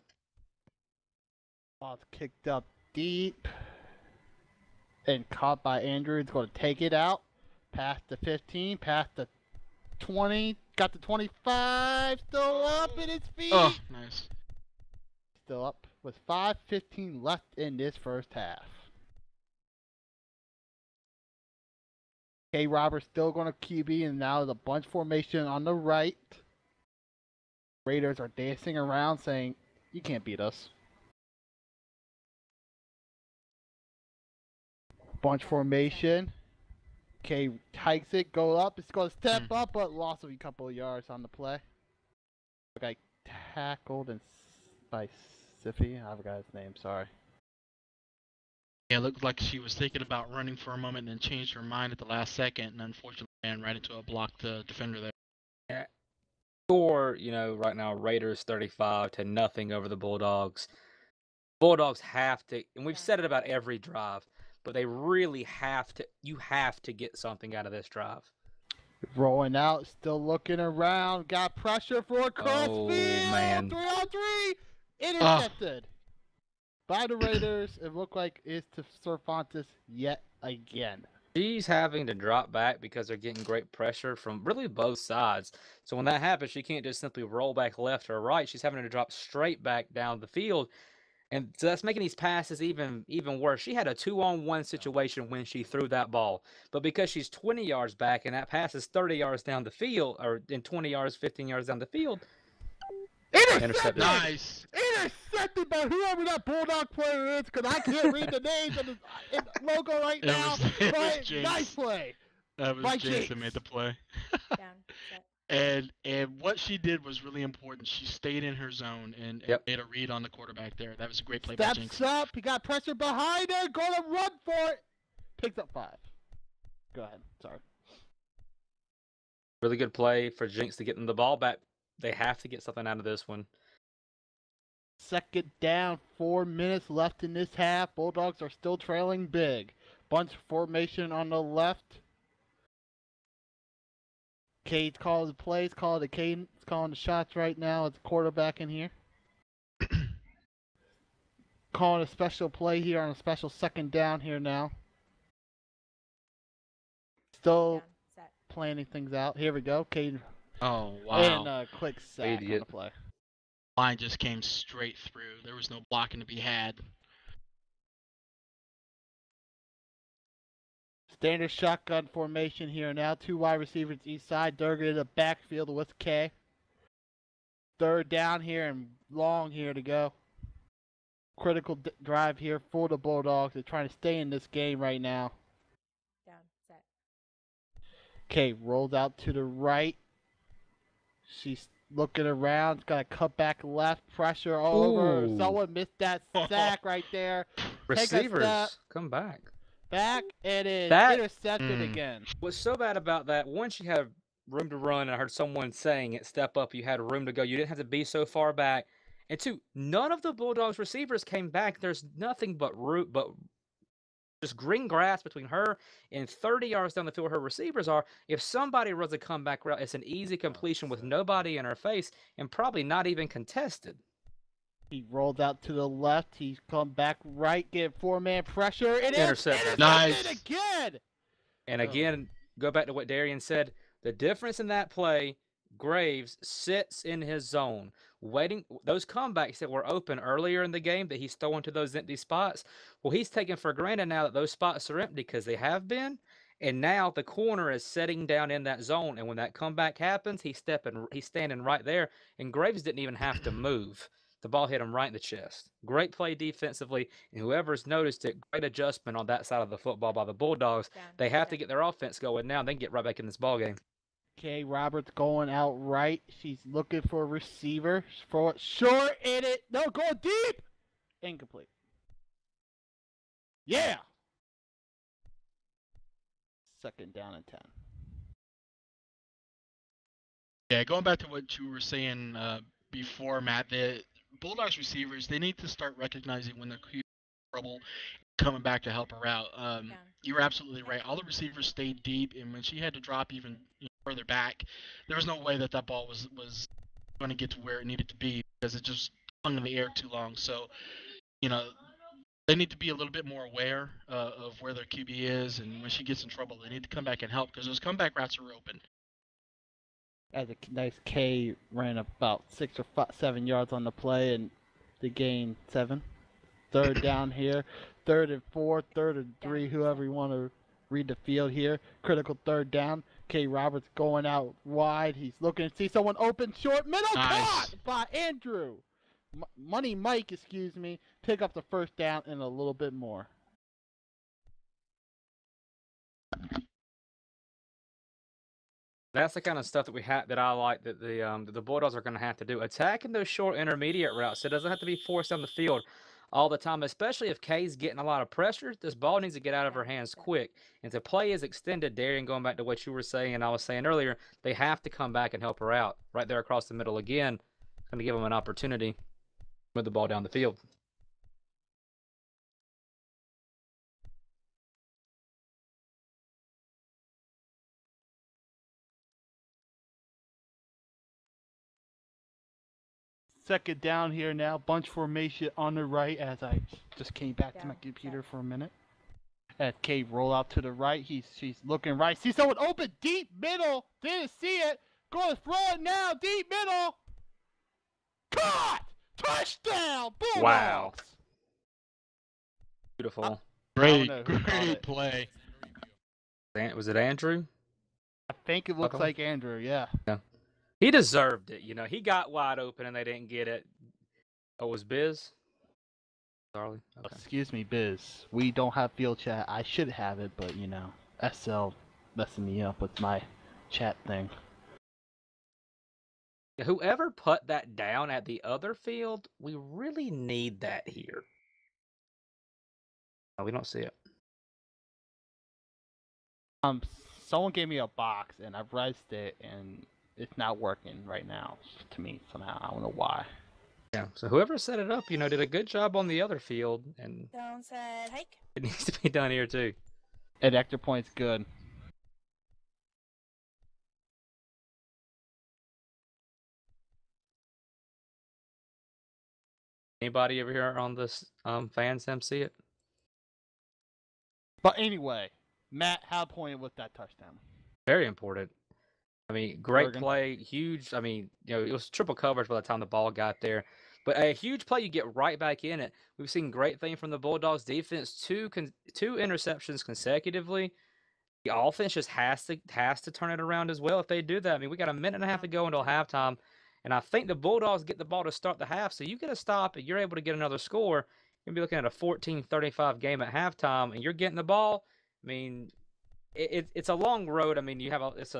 Ball's kicked up deep and caught by Andrew. He's going to take it out. Past the 15, past the 20, got the 25, still up in his feet. Oh, nice. Still up with 5:15 left in this first half. K. Roberts still going to QB, and now the bunch formation on the right. Raiders are dancing around saying, you can't beat us. Bunch formation. K hikes it, go up. It's going to step up, but lost a couple of yards on the play. Got tackled by Siffy. I forgot his name, sorry. Yeah, it looked like she was thinking about running for a moment and then changed her mind at the last second, and unfortunately ran right into a blocked defender there. Yeah. Score, right now, Raiders 35-0 over the Bulldogs. Bulldogs have to, and we've said it about every drive, but they really have to. You have to get something out of this drive. Rolling out, still looking around. Got pressure for a crossfield. Man. 3-on-3. Intercepted by the Raiders. It looked like it's to Cervantes yet again. She's having to drop back because they're getting great pressure from really both sides. So when that happens, she can't just simply roll back left or right. She's having to drop straight back down the field. And so that's making these passes even worse. She had a 2-on-1 situation when she threw that ball. But because she's 20 yards back and that pass is 30 yards down the field, or in 20 yards, 15 yards down the field. Intercepted! Nice! Intercepted by whoever that Bulldog player is, because I can't read the names of the logo right now. It was Jinx. Nice play. That was Jinx that made the play. And what she did was really important. She stayed in her zone and made a read on the quarterback there. That was a great play by Jinx. Steps up. He got pressure behind her. Gonna run for it. Picks up 5. Go ahead. Sorry. Really good play for Jinx to get them the ball back. They have to get something out of this one. Second down. 4 minutes left in this half. Bulldogs are still trailing big. Bunch formation on the left. Cade's calling the plays, calling the cadence, calling the shots right now as the quarterback in here. Calling a special play here on a special second down here now. Still planning things out. Here we go. Cade. Oh, wow. And a quick sack on Idiot. the play. Line just came straight through. There was no blocking to be had. Standard shotgun formation here now. 2 wide receivers each side. Durgan in the backfield with K. Third down here and long here to go. Critical drive here for the Bulldogs. They're trying to stay in this game right now. Down, set. Okay, rolls out to the right. She's looking around. Got a cut back left. Pressure all over. Ooh. Someone missed that sack right there. Receivers, come back. Back, and it's That- intercepted again. What's so bad about that, once you had room to run, and I heard someone saying it, step up, you had room to go. You didn't have to be so far back. And two, none of the Bulldogs receivers came back. There's nothing but just green grass between her and 30 yards down the field where her receivers are. If somebody runs a comeback route, it's an easy completion with nobody in her face and probably not even contested. He rolled out to the left. He's come back right, get 4-man pressure. It is Intercepted. Nice. again. And again, go back to what Darian said. The difference in that play, Graves sits in his zone, waiting. Those comebacks that were open earlier in the game that he's throwing to those empty spots, well, he's taking for granted now that those spots are empty because they have been. And now the corner is sitting down in that zone. And when that comeback happens, he's standing right there. And Graves didn't even have to move. The ball hit him right in the chest. Great play defensively, and whoever's noticed it, great adjustment on that side of the football by the Bulldogs. They have to get their offense going now, and they can get right back in this ball game. Okay, Roberts going out right. She's looking for a receiver. For it short, and it no going deep. Incomplete. Yeah. Second down and 10. Yeah, going back to what you were saying before, Matt, the Bulldogs receivers, they need to start recognizing when they're in trouble, coming back to help her out. You were absolutely right. All the receivers stayed deep, and when she had to drop even further back, there was no way that ball was going to get to where it needed to be because it just hung in the air too long. So, they need to be a little bit more aware of where their QB is, and when she gets in trouble, they need to come back and help because those comeback routes are open. As a nice K ran about 6 or 7 yards on the play, and they gained 7. Third down here, 3rd and 4, 3rd and 3, whoever you want to read the field here. Critical third down. K. Roberts going out wide. He's looking to see someone open short. Middle caught by Andrew. Money Mike, excuse me. Pick up the first down and a little bit more. That's the kind of stuff that I like that the Bulldogs are going to have to do. Attacking those short intermediate routes. It doesn't have to be forced down the field all the time, especially if Kay's getting a lot of pressure. This ball needs to get out of her hands quick. And if the play is extended, Darian, going back to what you were saying and I was saying earlier, they have to come back and help her out. Right there across the middle again. It's going to give them an opportunity to move the ball down the field. Second down here now. Bunch formation on the right as I just came back to my computer for a minute. As K roll out to the right, she's looking right. See someone open deep middle. Didn't see it. Going to throw it now. Deep middle. Caught! Touchdown! Bulldogs! Wow. Beautiful. Great play. Was it Andrew? I think it looks like Andrew, yeah. He deserved it. He got wide open and they didn't get it. Oh, it was Biz? Charlie? Okay. Excuse me, Biz. We don't have field chat. I should have it, but SL messing me up with my chat thing. Whoever put that down at the other field, we really need that here. Oh, we don't see it. Someone gave me a box and I've rezzed it and it's not working right now to me somehow. I don't know why. Yeah, so whoever set it up, did a good job on the other field, and Downside hike. it needs to be done here too. And extra point's good. Anybody over here on this fan sim see it? But anyway, Matt, how pointed was that touchdown? Very important. I mean, great Bergen. play, huge. I mean, it was triple coverage by the time the ball got there. But a huge play, you get right back in it. We've seen great thing from the Bulldogs defense, two interceptions consecutively. The offense just has to turn it around as well if they do that. I mean, we got a minute and a half to go until halftime, and I think the Bulldogs get the ball to start the half. So you get a stop and you're able to get another score. You'll be looking at a 14-35 game at halftime, and you're getting the ball. I mean, it's a long road. I mean, it's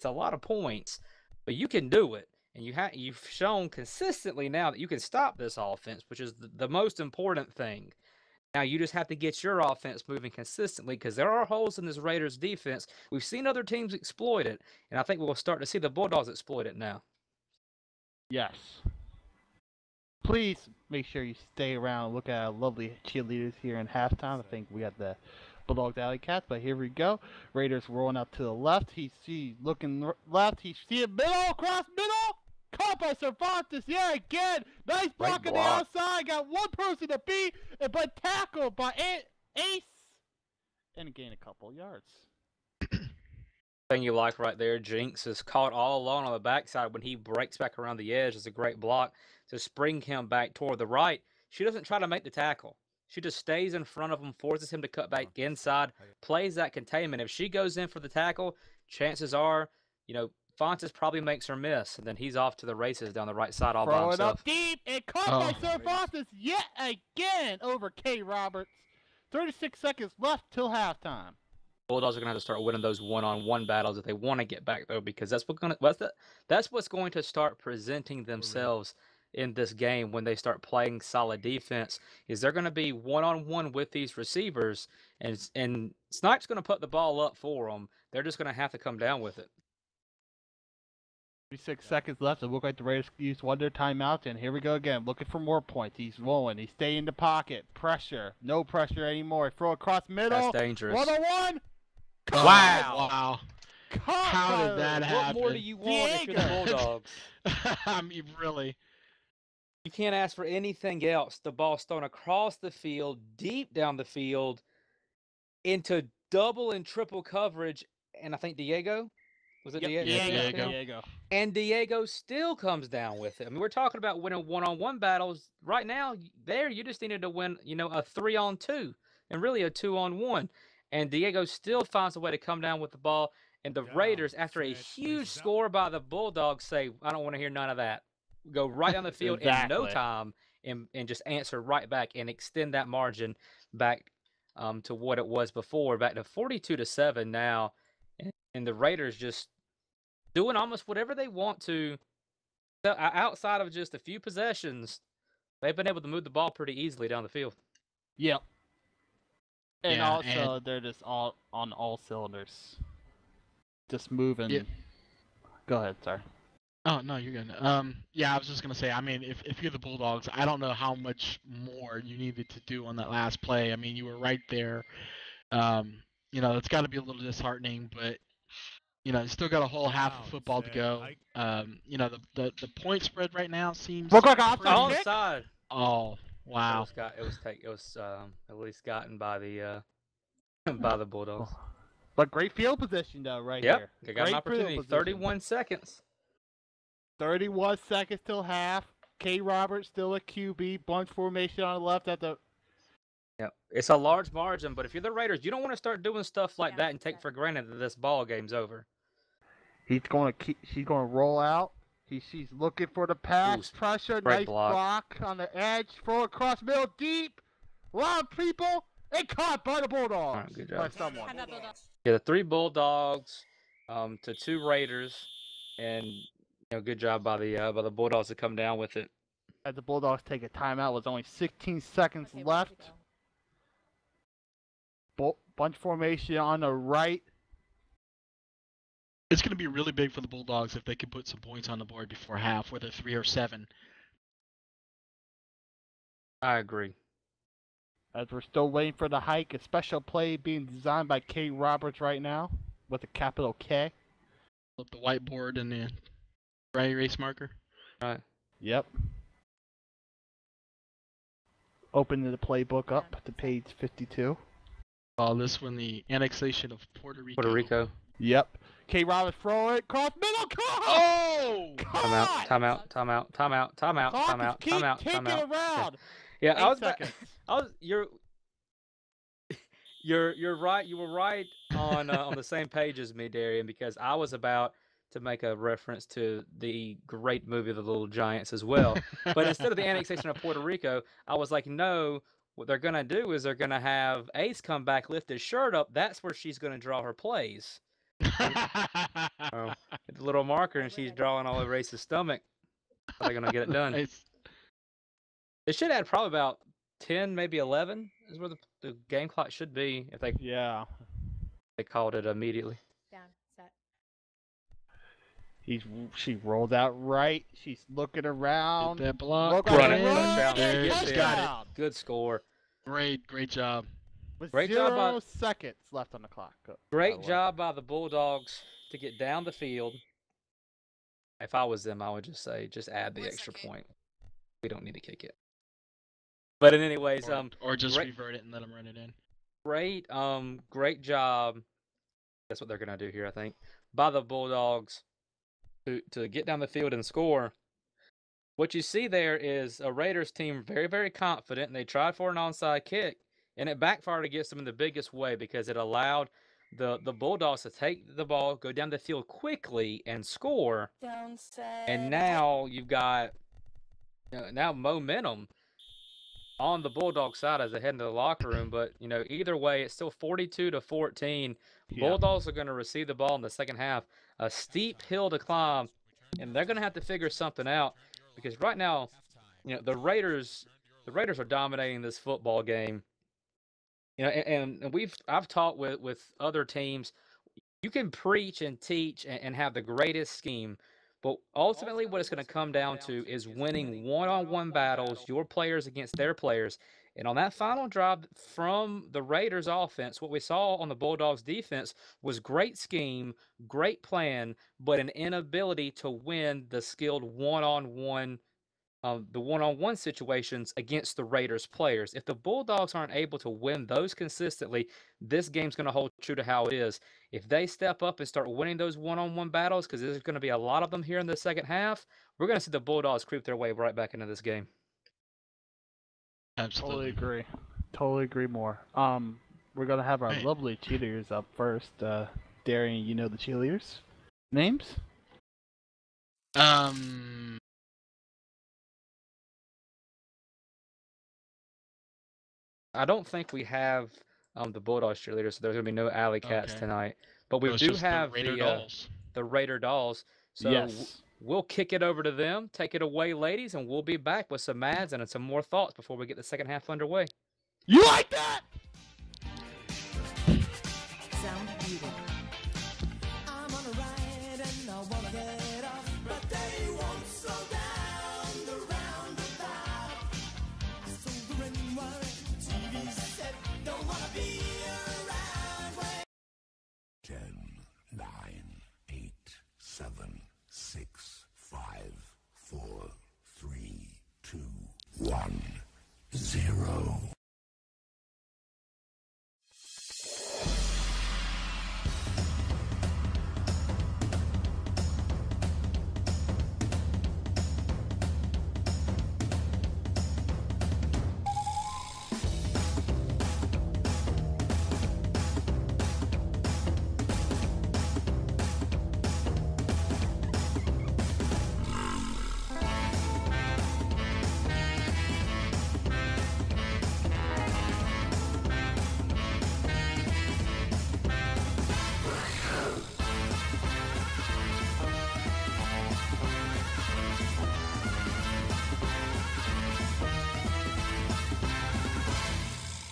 a lot of points, but you can do it, and you've shown consistently now that you can stop this offense, which is the most important thing. Now you just have to get your offense moving consistently because there are holes in this Raiders defense. We've seen other teams exploit it, and I think we'll start to see the Bulldogs exploit it now. Yes. Please make sure you stay around and look at our lovely cheerleaders here in halftime. I think we got the Bulldogs Alley Cats, but here we go. Raiders rolling out to the left. He's looking left. He's seeing middle, cross middle. Caught by Cervantes. Yeah, again. Nice block on the outside. Got one person to beat, but tackled by Ace. And gain a couple yards. Thing you like right there, Jinx is caught all alone on the backside when he breaks back around the edge. It's a great block to spring him back toward the right. She doesn't try to make the tackle. She just stays in front of him, forces him to cut back inside, plays that containment. If she goes in for the tackle, chances are, Fontes probably makes her miss, and then he's off to the races down the right side all by himself. Throw it up deep and caught by Cervantes yet again over K. Roberts. 36 seconds left till halftime. Bulldogs are going to have to start winning those one-on-one battles if they want to get back, though, because that's what's going to start presenting themselves in this game when they start playing solid defense. Is they're going to be one-on-one with these receivers, and Snipe's going to put the ball up for them. They're just going to have to come down with it. 36 seconds left. It looked like the Raiders used one of their timeouts, and here we go again, looking for more points. He's rolling. He's staying in the pocket. Pressure. No pressure anymore. Throw across middle. That's dangerous. 1-on-1. Wow. How did that happen? What more do you want if you're the Bulldogs? I mean, really. You can't ask for anything else. The ball's thrown across the field, deep down the field, into double and triple coverage, and I think Diego? Was it Diego? Yeah, Diego. And Diego still comes down with it. I mean, we're talking about winning one-on-one battles. Right now, you just needed to win, a 3-on-2 and really a 2-on-1. And Diego still finds a way to come down with the ball. And the Raiders, after a huge score by the Bulldogs, say, I don't want to hear none of that. Go right down the field in no time and just answer right back and extend that margin back to what it was before, back to 42-7 now. And the Raiders just doing almost whatever they want to. Outside of just a few possessions, they've been able to move the ball pretty easily down the field. Yep. And they're just all on all cylinders. Just moving. Yeah. Go ahead, sorry. Oh, no, you're good. Yeah, I was just going to say, I mean, if you're the Bulldogs, I don't know how much more you needed to do on that last play. I mean, you were right there. It's got to be a little disheartening, but, you still got a whole half of football to go. The point spread right now seems... Look like offside. Onside. Oh, wow. It was at least gotten by the by the Bulldogs. But great field position, though, right here. They got an opportunity. 31 seconds. 31 seconds till half. K. Roberts still a QB. Bunch formation on the left at the... Yeah, it's a large margin, but if you're the Raiders, you don't want to start doing stuff like that and take for granted that this ball game's over. She's going to roll out. She's looking for the pass. Pressure. Nice block on the edge. Throw across middle deep. A lot of people. And caught by the Bulldogs. All right, good job. By someone. Yeah, the 3 Bulldogs to 2 Raiders, and good job by the Bulldogs to come down with it. As the Bulldogs take a timeout, with only 16 seconds left. Bunch formation on the right. It's going to be really big for the Bulldogs if they can put some points on the board before half, whether 3 or 7. I agree. As we're still waiting for the hike, a special play being designed by K. Roberts right now with a capital K. Flip the whiteboard and the dry erase marker. Right. Yep. Opening the playbook up to page 52. Call this one the annexation of Puerto Rico. Puerto Rico. Yep. K. Roberts throw it cross middle. Caught! Oh! Timeout. Clock keep kicking around. Yeah, 8 seconds. You're right. You were right on the same page as me, Darian, because I was about to make a reference to the great movie The Little Giants as well. But instead of the annexation of Puerto Rico, I was like, no, what they're gonna do is they're gonna have Ace come back, lift his shirt up. That's where she's gonna draw her plays. The little marker, and she's drawing all over Ace's stomach. How are they gonna get it done? It should add probably about 10, maybe 11 is where the game clock should be if they called it immediately. Down, set. She rolled out right. She's looking around. Get that block. Run it. Touchdown. Good score. Great job. With Great 0 job seconds left on the clock. Great job by the Bulldogs to get down the field. If I was them, I would just say, just add the extra point. We don't need to kick it. But in anyways, or just revert it and let them run it in. Great job. That's what they're gonna do here, I think, by the Bulldogs to get down the field and score. What you see there is a Raiders team very, very confident, and they tried for an onside kick, and it backfired against them in the biggest way because it allowed the Bulldogs to take the ball, go down the field quickly, and score. Down, set. And now you've got now momentum on the Bulldog side as they head into the locker room. But either way, it's still 42-14. Bulldogs are going to receive the ball in the second half. A steep hill to climb, and they're going to have to figure something out because right now, the Raiders are dominating this football game. And I've talked with other teams. You can preach and teach and have the greatest scheme, but ultimately what it's going to come down to is winning one-on-one battles, your players against their players. And on that final drive from the Raiders offense, what we saw on the Bulldogs defense was great scheme, great plan, but an inability to win the skilled one-on-one situations against the Raiders players. If the Bulldogs aren't able to win those consistently, this game's going to hold true to how it is. If they step up and start winning those one-on-one battles, because there's going to be a lot of them here in the second half, we're going to see the Bulldogs creep their way right back into this game. Absolutely. Totally agree more. We're going to have our lovely cheerleaders up first. Darian, you know the cheerleaders? Names? I don't think we have the Bulldogs cheerleaders, so there's going to be no Alley Cats tonight. But we do have the Raider Dolls. So yes. We'll kick it over to them. Take it away, ladies, and we'll be back with some ads and some more thoughts before we get the second half underway. You like that? Sound beautiful. I'm on a ride and I wanna get off, but they won't slow down the roundabout. I sold the ring wire, TV set, don't wanna be around where 10, 9, 8, 7, 6, 5, 4, 3, 2, 1, 0.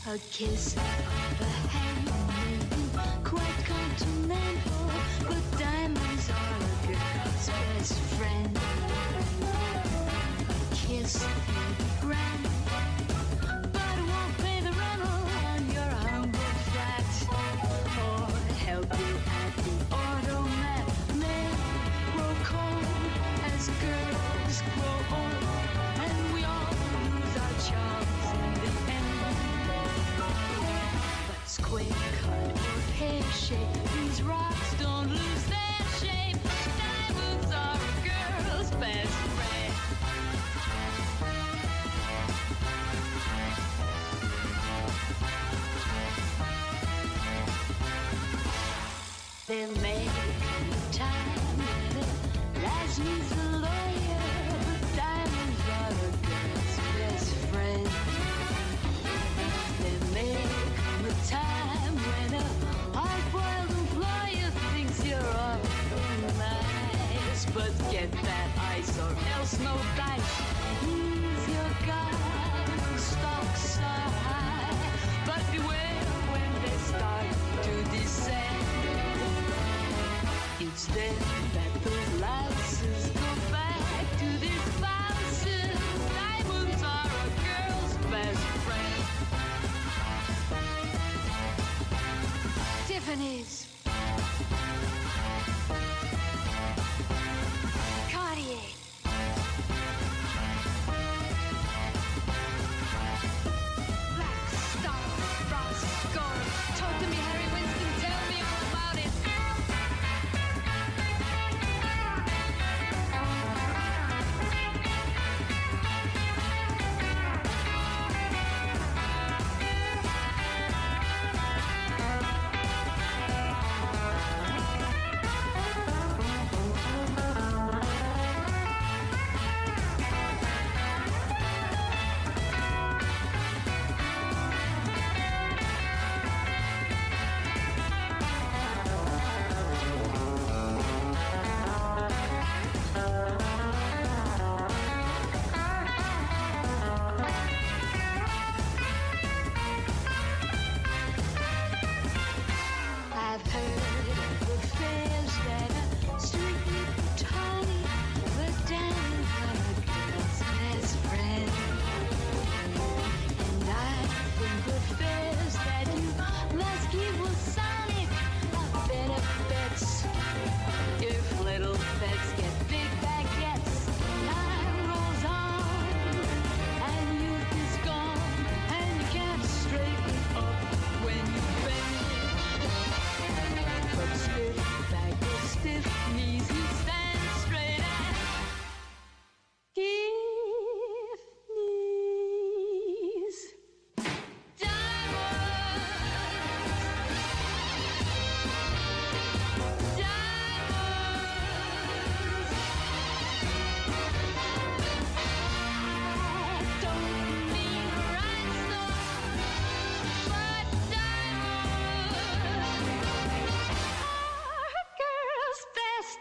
A kiss of the hand, quite continental, but diamonds are a girl's best friend. A kiss may be grand, but it won't pay the rental on your humble flat, or help you at the automat. Men grow cold as girls grow old, and we all lose our charms in the There may come a time when a lass needs a lawyer, but diamonds are a girl's best friend. There may come a time when a hard-boiled employer thinks you're awful nice, but get that ice or else no dice. He's your guy, stocks are high, but beware when they start to descend. It's then that those lasses go back to their spouses. Diamonds are a girl's best friend. Tiffany's, Cartier, Black Star, Roscoe. Talk to me, Harry Winston. Tell me all about it. I've heard of affairs that are strictly platonic, but diamonds are a girl's best friend. And I think affairs that you must keep platonic are better bets. If little bets get big baguettes, time rolls on, and youth is gone, and you can't straighten up when you bend. But stiff back or stiff knees, you stand straight and stiff knees. Diamonds, I don't mean rhinestones, but diamonds are a girl's best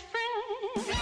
friend.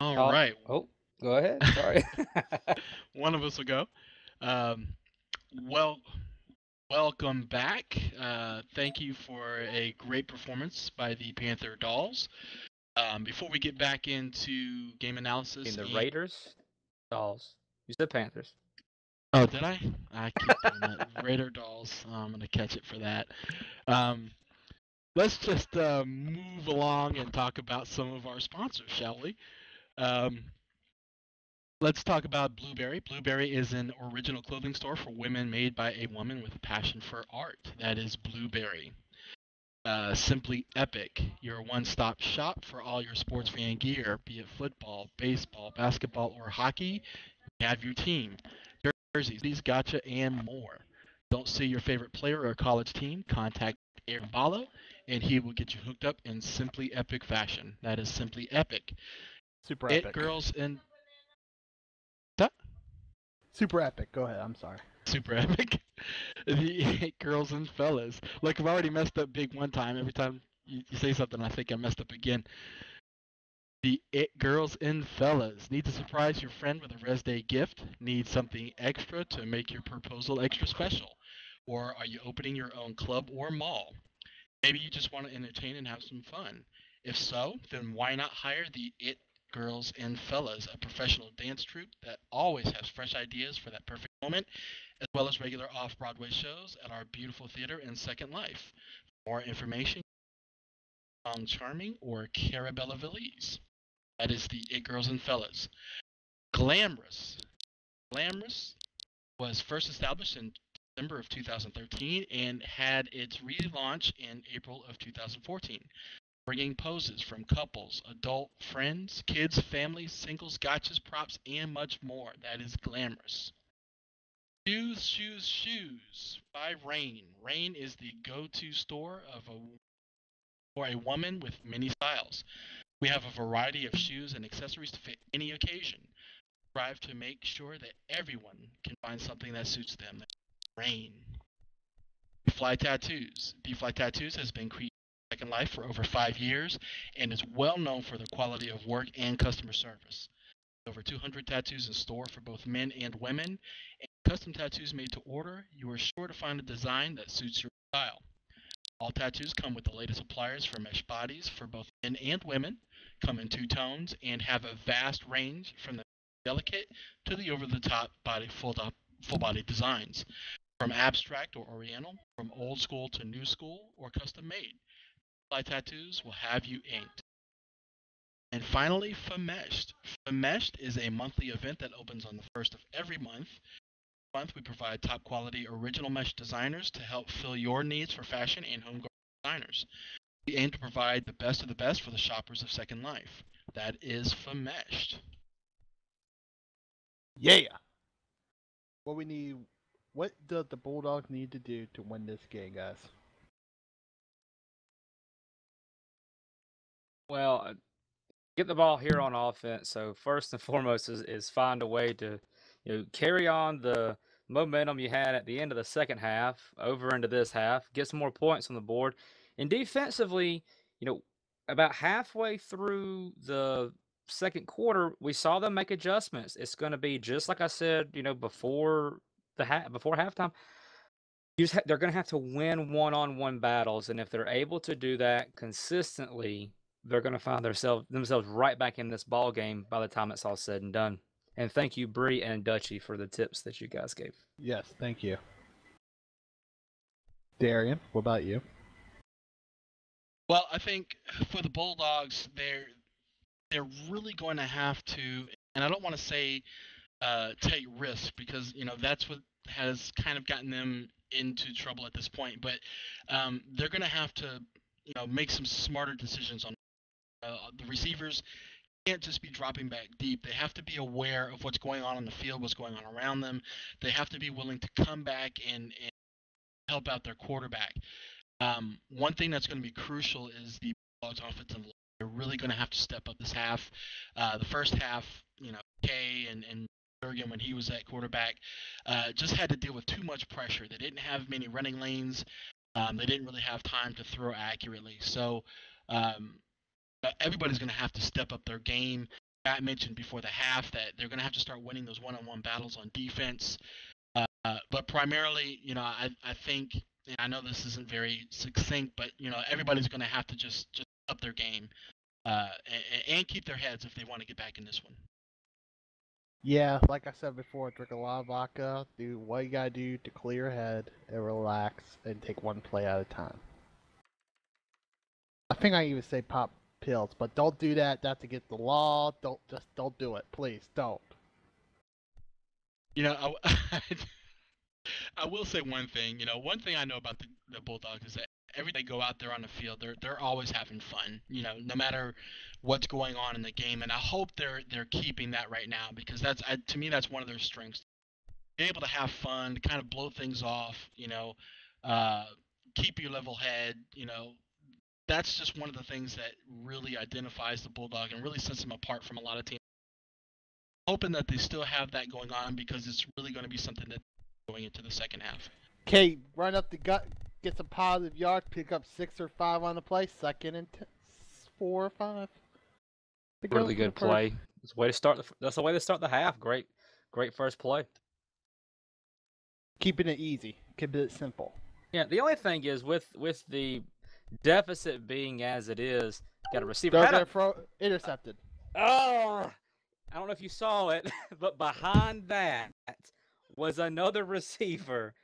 All right, Oh, go ahead. Sorry. one of us will go. Um, well, welcome back. Thank you for a great performance by the Panther Dolls. Before we get back into game analysis, In the and- Raiders, Dolls. You said Panthers. Oh, did I? I keep doing that. Raider Dolls. I'm gonna catch it for that. Let's just move along and talk about some of our sponsors, shall we? Let's talk about Blueberry. Blueberry is an original clothing store for women made by a woman with a passion for art. That is Blueberry. Simply Epic, your one-stop shop for all your sports fan gear, be it football, baseball, basketball, or hockey. You have your team, jerseys, gotcha, and more. Don't see your favorite player or college team? Contact Aaron Bala, and he will get you hooked up in Simply Epic fashion. That is Simply Epic. Super It epic. girls and Super epic. Go ahead. I'm sorry. super epic. The It girls and fellas. Like I've already messed up big one time. Every time you say something, I think I messed up again. The It girls and fellas. Need to surprise your friend with a res day gift? Need something extra to make your proposal extra special? Or are you opening your own club or mall? Maybe you just want to entertain and have some fun. If so, then why not hire the It Girls and Fellas, a professional dance troupe that always has fresh ideas for that perfect moment, as well as regular off-Broadway shows at our beautiful theater in Second Life. For more information on Charming or Carabella Villies. That is the It Girls and Fellas. Glamorous. Glamorous was first established in December of 2013 and had its relaunch in April of 2014, bringing poses from couples, adult, friends, kids, families, singles, gotchas, props, and much more. That is Glamorous. Shoes, Shoes, Shoes by Rain. Rain is the go-to store for a woman with many styles. We have a variety of shoes and accessories to fit any occasion. Strive to make sure that everyone can find something that suits them. Rain. B-Fly Tattoos. B-Fly Tattoos has been created in Second Life for over 5 years and is well known for their quality of work and customer service. Over 200 tattoos in store for both men and women, and custom tattoos made to order. You are sure to find a design that suits your style. All tattoos come with the latest appliers for mesh bodies for both men and women, come in two tones, and have a vast range from the delicate to the over-the-top full body designs. From abstract or oriental, from old school to new school, or custom made. Fly Tattoos will have you inked. And finally, Fameshed. Fameshed is a monthly event that opens on the first of every month. We provide top quality original mesh designers to help fill your needs for fashion and home designers. We aim to provide the best of the best for the shoppers of Second Life. That is Fameshed. Yeah. What does the Bulldogs need to do to win this game, guys? Well, get the ball here on offense. So first and foremost is find a way to carry on the momentum you had at the end of the second half over into this half, get some more points on the board. And defensively, about halfway through the second quarter, we saw them make adjustments. It's going to be just like I said, before before halftime. They're going to have to win one-on-one battles, and if they're able to do that consistently, they're going to find themselves right back in this ball game by the time it's all said and done. And thank you, Bree and Dutchy, for the tips that you guys gave. Yes, thank you. Darian, what about you? Well, I think for the Bulldogs, they're really going to have to, and I don't want to say take risks because that's what has kind of gotten them into trouble at this point. But they're going to have to make some smarter decisions on the receivers. Can't just be dropping back deep. They have to be aware of what's going on the field, what's going on around them. They have to be willing to come back and help out their quarterback. One thing that's going to be crucial is the Bulldogs offensive line. They're really going to have to step up this half. The first half, Kay and Bergen, when he was at quarterback, just had to deal with too much pressure. They didn't have many running lanes. They didn't really have time to throw accurately. So everybody's going to have to step up their game. Matt mentioned before the half that they're going to have to start winning those one-on-one battles on defense. But primarily, I think, and I know this isn't very succinct, but everybody's going to have to just up their game and keep their heads if they want to get back in this one. Yeah, like I said before, drink a lot of vodka, do what you gotta do to clear your head and relax and take one play at a time. I think I even say pop pills, but don't do that. That's against the law. Don't do it. Please don't. I will say one thing. One thing I know about the Bulldogs is that every day they go out there on the field, they're always having fun. No matter what's going on in the game, and I hope they're keeping that right now because to me that's one of their strengths. Be able to have fun, to kind of blow things off. Keep your level head. That's just one of the things that really identifies the Bulldog and really sets them apart from a lot of teams. Hoping that they still have that going on because it's really going to be something that going into the second half. Okay, run up the gut, get some positive yards, pick up 6 or 5 on the play, second and 4 or 5. Really good play. That's the way to start the half. Great first play. Keeping it easy. keep it simple. Yeah, the only thing is with the deficit being as it is, got a receiver. They're gonna throw intercepted. Oh, I don't know if you saw it, but behind that was another receiver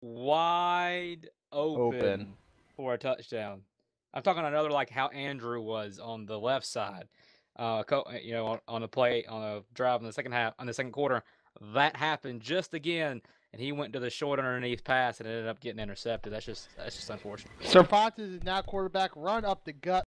wide open for a touchdown. I'm talking another like how Andrew was on the left side. On the play on a drive in the second half, on the second quarter, that happened just again, and he went to the short underneath pass and ended up getting intercepted. That's just unfortunate. Cervantes is now quarterback. Run up the gut.